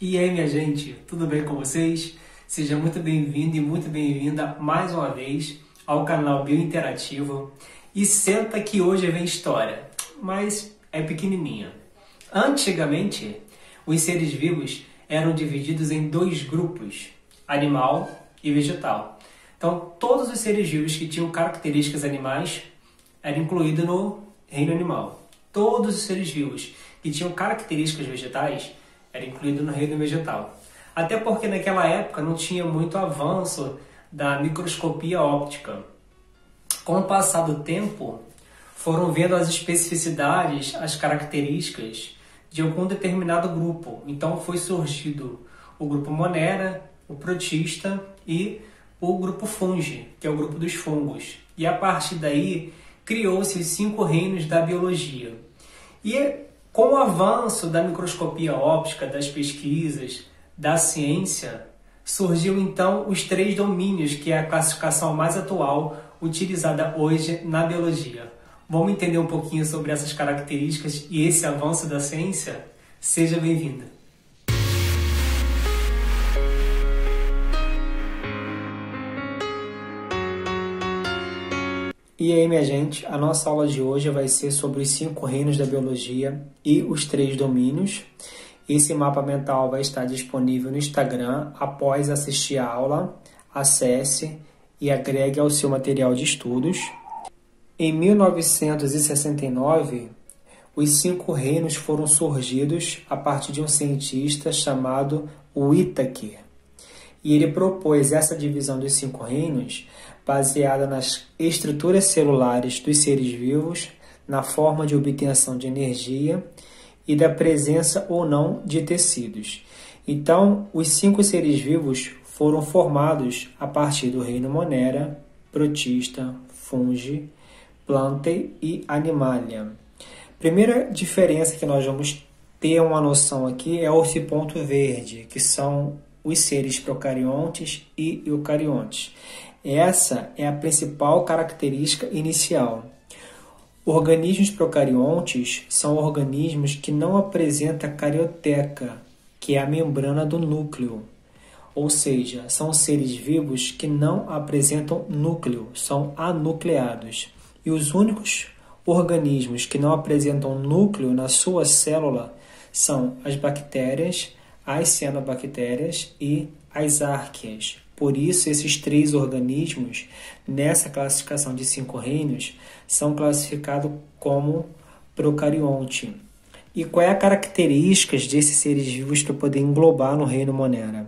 E aí, minha gente, tudo bem com vocês? Seja muito bem-vindo e muito bem-vinda mais uma vez ao canal Biointerativo. E senta que hoje vem história, mas é pequenininha. Antigamente, os seres vivos eram divididos em dois grupos, animal e vegetal. Então, todos os seres vivos que tinham características animais eram incluídos no reino animal. Todos os seres vivos que tinham características vegetais era incluído no reino vegetal. Até porque naquela época não tinha muito avanço da microscopia óptica. Com o passar do tempo, foram vendo as especificidades, as características de algum determinado grupo. Então foi surgido o grupo Monera, o protista e o grupo Fungi, que é o grupo dos fungos. E a partir daí criou-se os 5 reinos da biologia. E com o avanço da microscopia óptica, das pesquisas, da ciência, surgiu então os 3 domínios, que é a classificação mais atual utilizada hoje na biologia. Vamos entender um pouquinho sobre essas características e esse avanço da ciência? Seja bem-vinda! E aí, minha gente, a nossa aula de hoje vai ser sobre os 5 reinos da biologia e os 3 domínios. Esse mapa mental vai estar disponível no Instagram. Após assistir a aula, acesse e agregue ao seu material de estudos. Em 1969, os 5 reinos foram surgidos a partir de um cientista chamado Whittaker. E ele propôs essa divisão dos 5 reinos baseada nas estruturas celulares dos seres vivos, na forma de obtenção de energia e da presença ou não de tecidos. Então, os 5 seres vivos foram formados a partir do reino Monera, protista, fungi, plantae e animalia. Primeira diferença que nós vamos ter uma noção aqui é esse ponto verde, que são os seres procariontes e eucariontes. Essa é a principal característica inicial. Organismos procariontes são organismos que não apresentam carioteca, que é a membrana do núcleo. Ou seja, são seres vivos que não apresentam núcleo, são anucleados. E os únicos organismos que não apresentam núcleo na sua célula são as bactérias, as cianobactérias e as arqueias. Por isso, esses 3 organismos, nessa classificação de 5 reinos, são classificados como procarionte. E qual é a característica desses seres vivos para poder englobar no reino Monera?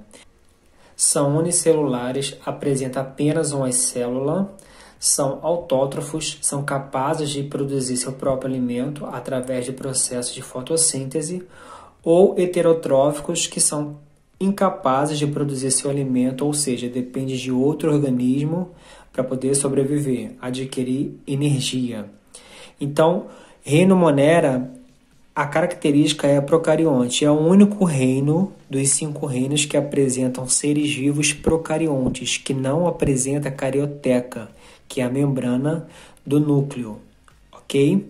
São unicelulares, apresentam apenas uma célula, são autótrofos, são capazes de produzir seu próprio alimento através de processos de fotossíntese, ou heterotróficos, que são incapazes de produzir seu alimento, ou seja, depende de outro organismo para poder sobreviver, adquirir energia. Então, reino Monera, a característica é procarionte, é o único reino dos 5 reinos que apresentam seres vivos procariontes, que não apresenta carioteca, que é a membrana do núcleo, ok?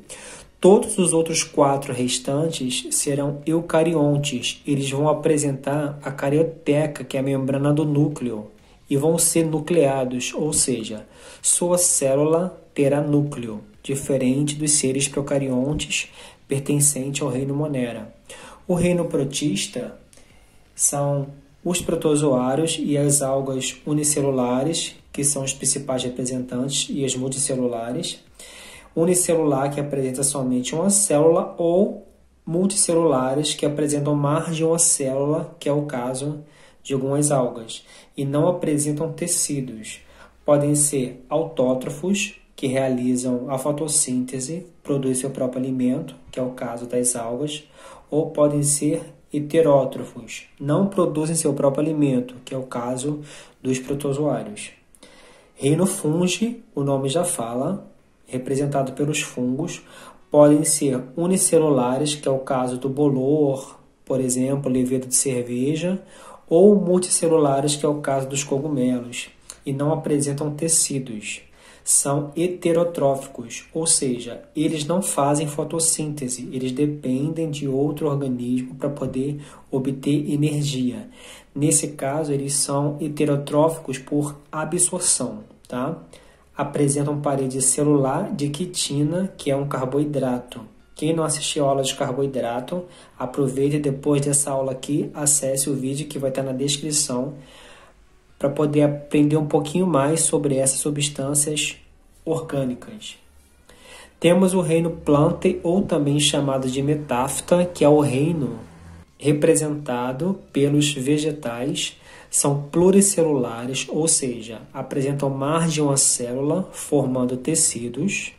Todos os outros 4 restantes serão eucariontes. Eles vão apresentar a carioteca, que é a membrana do núcleo, e vão ser nucleados, ou seja, sua célula terá núcleo, diferente dos seres procariontes pertencentes ao reino Monera. O reino protista são os protozoários e as algas unicelulares, que são os principais representantes, e as multicelulares. Unicelular, que apresenta somente uma célula, ou multicelulares, que apresentam mais de uma célula, que é o caso de algumas algas, e não apresentam tecidos. Podem ser autótrofos, que realizam a fotossíntese, produzem seu próprio alimento, que é o caso das algas, ou podem ser heterótrofos, não produzem seu próprio alimento, que é o caso dos protozoários. Reino fungi, o nome já fala, representado pelos fungos, podem ser unicelulares, que é o caso do bolor, por exemplo, levedo de cerveja, ou multicelulares, que é o caso dos cogumelos, e não apresentam tecidos. são heterotróficos, ou seja, eles não fazem fotossíntese, eles dependem de outro organismo para poder obter energia. Nesse caso, eles são heterotróficos por absorção, tá? Apresentam parede celular de quitina, que é um carboidrato. Quem não assistiu a aula de carboidrato, aproveite depois dessa aula aqui, acesse o vídeo que vai estar na descrição para poder aprender um pouquinho mais sobre essas substâncias orgânicas. Temos o reino Plantae, ou também chamado de metáfita, que é o reino representado pelos vegetais. São pluricelulares, ou seja, apresentam mais de uma célula formando tecidos.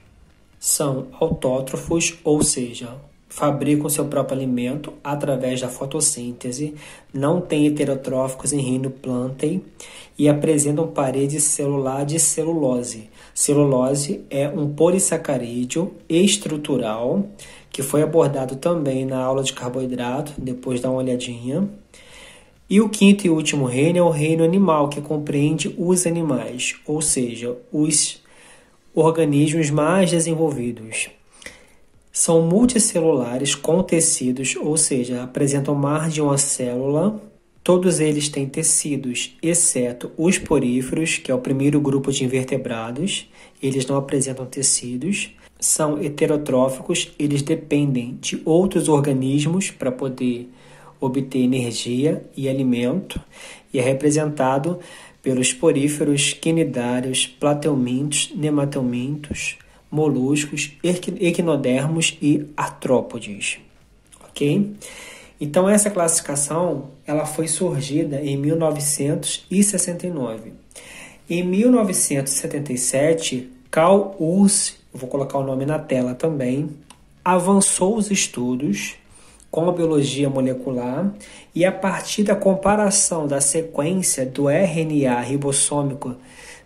São autótrofos, ou seja, fabricam seu próprio alimento através da fotossíntese, não têm heterotróficos em reino Plantae e apresentam parede celular de celulose. Celulose é um polissacarídeo estrutural que foi abordado também na aula de carboidrato, depois dá uma olhadinha. E o quinto e último reino é o reino animal, que compreende os animais, ou seja, os organismos mais desenvolvidos. São multicelulares com tecidos, ou seja, apresentam mais de uma célula. Todos eles têm tecidos, exceto os poríferos, que é o primeiro grupo de invertebrados. Eles não apresentam tecidos. São heterotróficos, eles dependem de outros organismos para poder obter energia e alimento. E é representado pelos poríferos, quinidários, plateumintos, nemateumintos, moluscos, equinodermos e artrópodes, ok? Então essa classificação ela foi surgida em 1969. Em 1977, Carl Ursi, vou colocar o nome na tela também, avançou os estudos com a biologia molecular e a partir da comparação da sequência do RNA ribossômico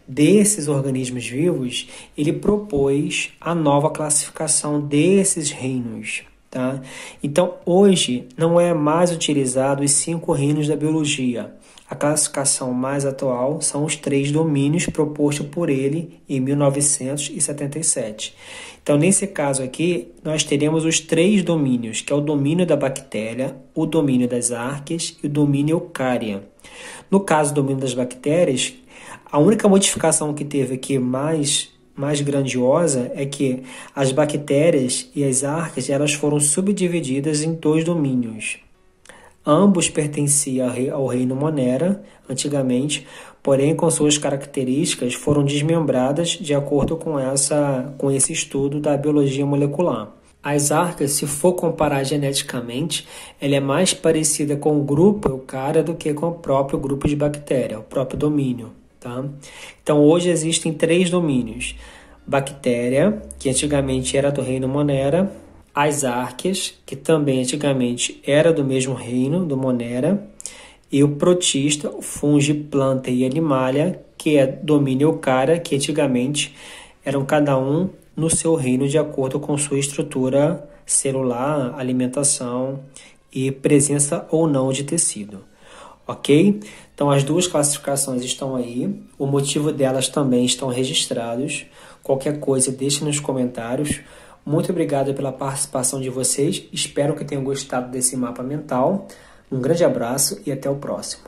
desses organismos vivos, ele propôs a nova classificação desses reinos. Tá? Então, hoje, não é mais utilizado os 5 reinos da biologia. A classificação mais atual são os 3 domínios propostos por ele em 1977. Então, nesse caso aqui, nós teremos os 3 domínios, que é o domínio da bactéria, o domínio das arqueias e o domínio eucária. No caso do domínio das bactérias, a única modificação que teve aqui mais grandiosa é que as bactérias e as arqueias elas foram subdivididas em 2 domínios. Ambos pertenciam ao reino Monera, antigamente, porém com suas características foram desmembradas de acordo com esse estudo da biologia molecular. As arqueias, se for comparar geneticamente, ela é mais parecida com o grupo eucária do que com o próprio grupo de bactéria, o próprio domínio. Tá? Então, hoje existem 3 domínios. Bactéria, que antigamente era do reino Monera, as arqueias, que também antigamente era do mesmo reino, do Monera, e o protista, o fungo, planta e animalia, que é domínio eucária, que antigamente eram cada um no seu reino de acordo com sua estrutura celular, alimentação e presença ou não de tecido. Ok? Então, as 2 classificações estão aí. O motivo delas também estão registrados. Qualquer coisa, deixe nos comentários. Muito obrigado pela participação de vocês. Espero que tenham gostado desse mapa mental. Um grande abraço e até o próximo.